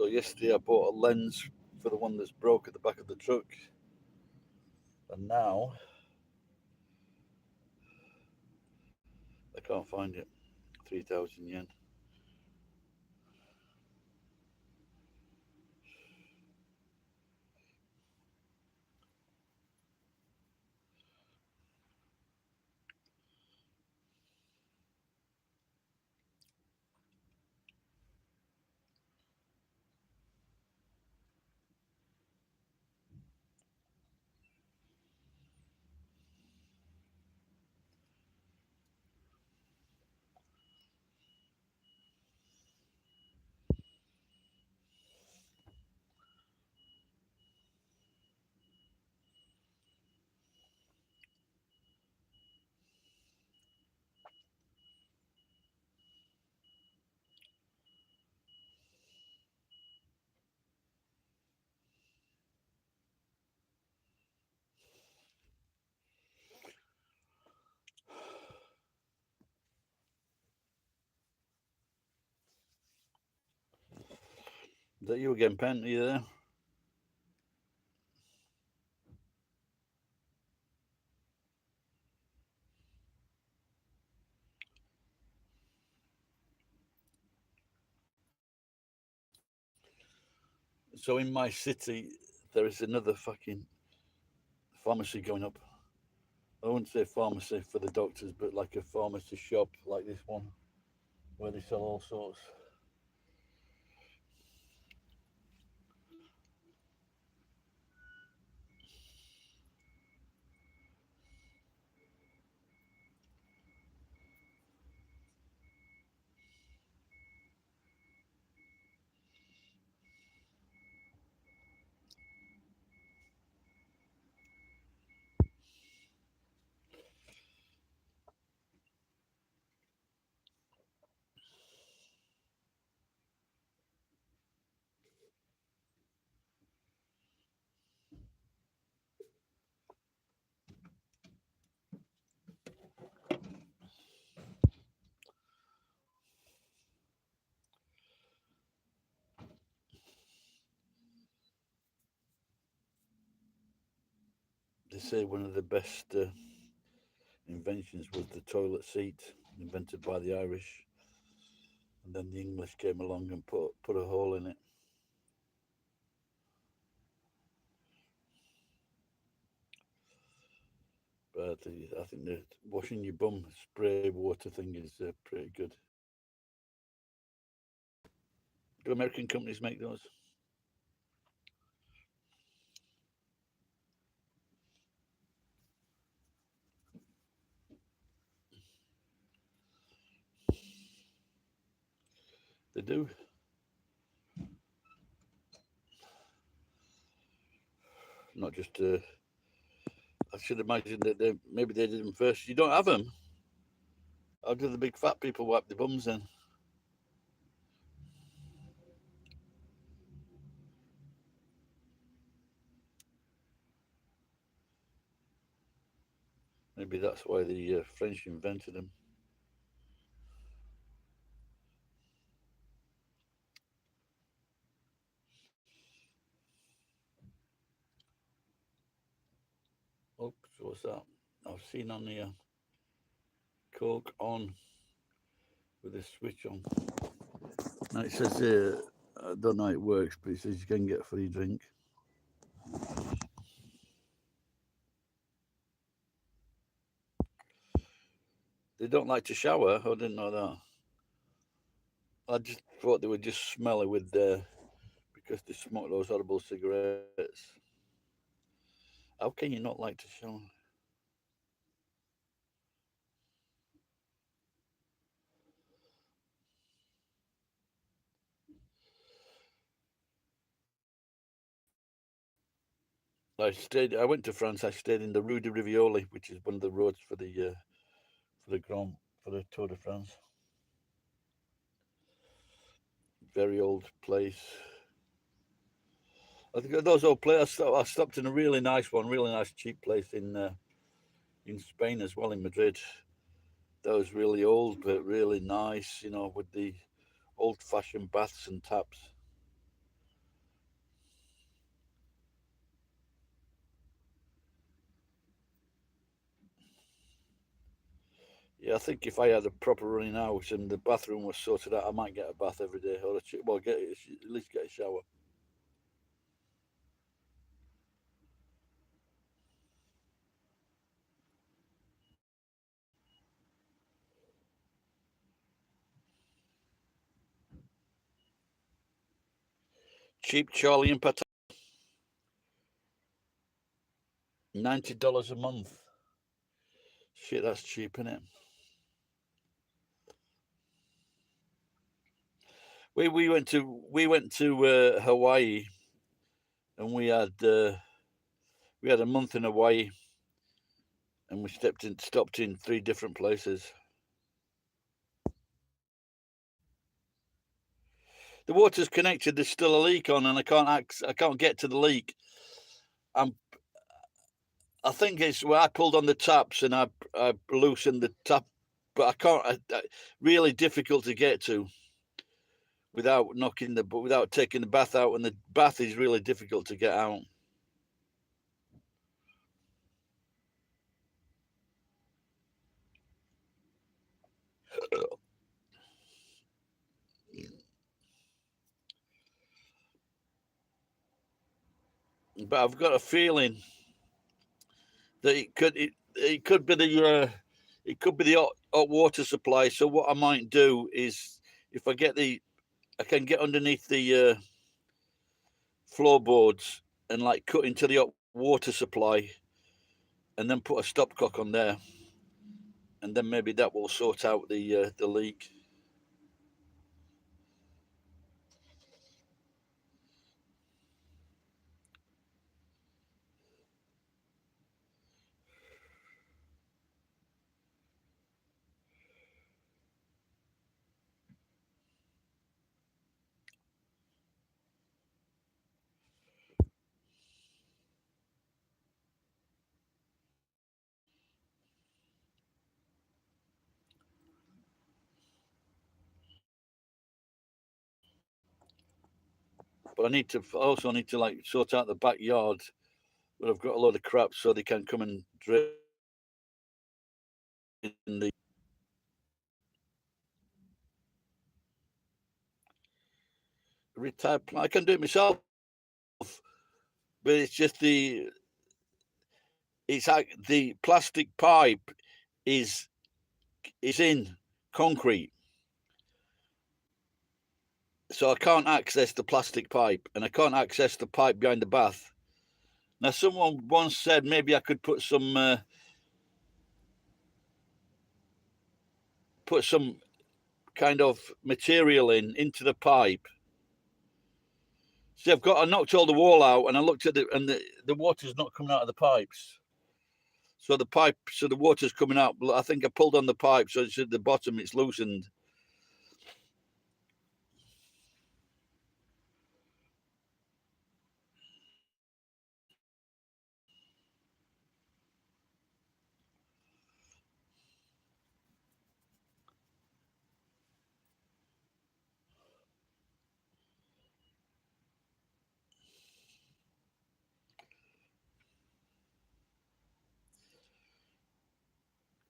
So yesterday I bought a lens for the one that's broke at the back of the truck, and now I can't find it. 3,000 yen. Is that you again, Pen? Are you there? So in my city, there is another fucking pharmacy going up. I wouldn't say pharmacy for the doctors, but like a pharmacy shop like this one, where they sell all sorts. They say one of the best inventions was the toilet seat, invented by the Irish, and then the English came along and put a hole in it. But I think the washing your bum spray water thing is pretty good. Do American companies make those? They do. Not just. I should imagine that maybe they did them first. You don't have them. How do the big fat people wipe their bums then? Maybe that's why the French invented them. Oops, what's that? I've seen on the Coke on with the switch on. Now it says here, I don't know how it works, but it says you can get a free drink. They don't like to shower. I didn't know that. I just thought they were just smelly with because they smoke those horrible cigarettes. How can you not like to shower? I went to France. I stayed in the Rue de Rivioli, which is one of the roads for the Grand for the Tour de France. Very old place. I think those old places. I stopped in a really nice one, really nice cheap place in Spain as well, in Madrid. That was really old but really nice, with the old-fashioned baths and taps. Yeah, I think if I had a proper running house and the bathroom was sorted out, I might get a bath every day, or well, at least get a shower. Cheap Charlie and Pat, $90 a month. Shit, that's cheap, isn't it? We went to Hawaii, and we had a month in Hawaii, and we stopped in three different places. The water's connected. There's still a leak on, and I can't get to the leak. I'm I think it's where I pulled on the taps and I loosened the tap, but I can't. Really difficult to get to without taking the bath out, and the bath is really difficult to get out. But I've got a feeling that it could be the hot water supply. So what I might do is if I can get underneath the floorboards and like cut into the hot water supply and then put a stopcock on there, and then maybe that will sort out the leak. But I also need to like sort out the backyard where I've got a lot of crap so they can come and drain the retired plant. I can do it myself, but it's just it's like the plastic pipe is is in concrete, so I can't access the plastic pipe, and I can't access the pipe behind the bath. Now, someone once said maybe I could put some kind of material into the pipe. See, I knocked all the wall out, and I looked at the water's not coming out of the pipes. So the water's coming out. I think I pulled on the pipe, so it's at the bottom. It's loosened.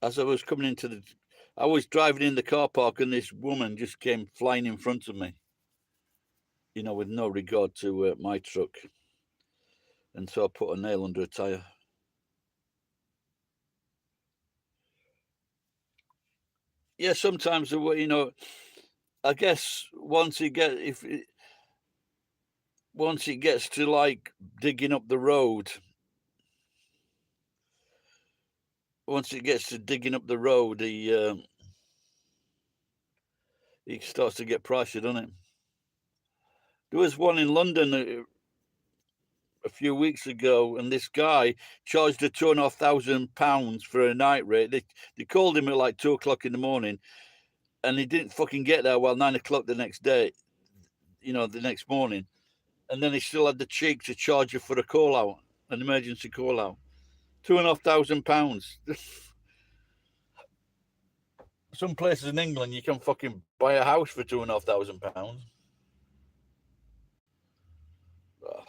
As I was driving in the car park, and this woman just came flying in front of me. With no regard to my truck, and so I put a nail under a tire. Yeah, sometimes I guess once it gets to like digging up the road, once it gets to digging up the road, it starts to get pricey, doesn't it? There was one in London a few weeks ago, and this guy charged her £2,500 for a night rate. They called him at like 2 o'clock in the morning, and he didn't fucking get there while 9 o'clock the next day. The next morning, and then he still had the cheek to charge her for a call out, an emergency call out. £2,500. Some places in England you can fucking buy a house for £2,500. Oh,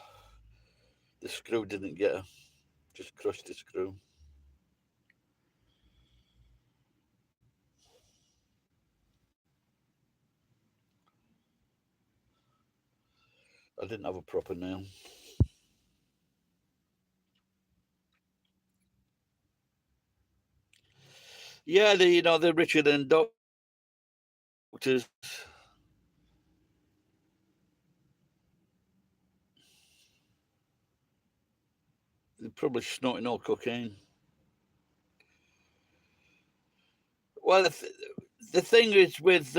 the screw didn't get her. Just crushed the screw. I didn't have a proper nail. Yeah, they're richer than doctors. They're probably snorting all cocaine. Well, the thing is with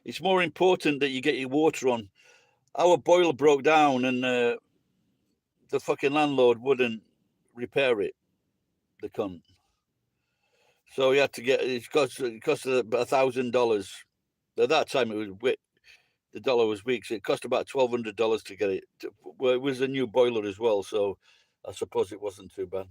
it's more important that you get your water on. Our boiler broke down, and the fucking landlord wouldn't repair it. The cunt. So he had to get it cost $1,000. At that time, the dollar was weak, so it cost about $1,200 to get it. Well, it was a new boiler as well, so I suppose it wasn't too bad.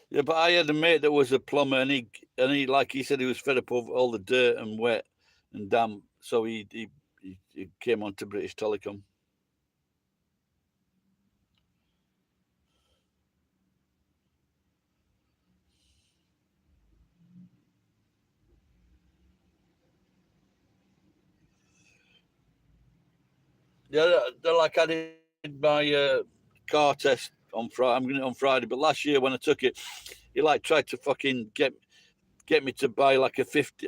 Yeah, but I had a mate that was a plumber, and he like he said he was fed up of all the dirt and wet and damp, so he came on to British Telecom. Yeah, they're like I did my car test on Friday. I'm going to on Friday, but last year when I took it, he like tried to fucking get me to buy like a 50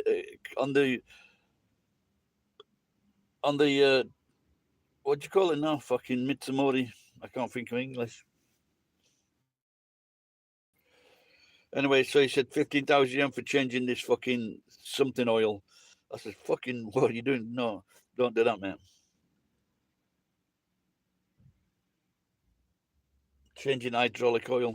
on the what do you call it now? Fucking Mitsumori. I can't think of English. Anyway, so he said 15,000 yen for changing this fucking something oil. I said, fucking, what are you doing? No, don't do that, man. Changing hydraulic oil.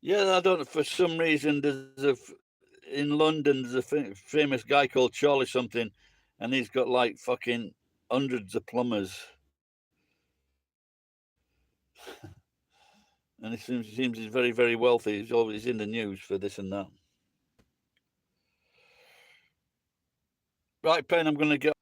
Yeah, I don't know. For some reason, in London, there's a famous guy called Charlie something, and he's got like fucking hundreds of plumbers. And it seems he's very, very wealthy. He's always in the news for this and that. Right, Pen, I'm going to get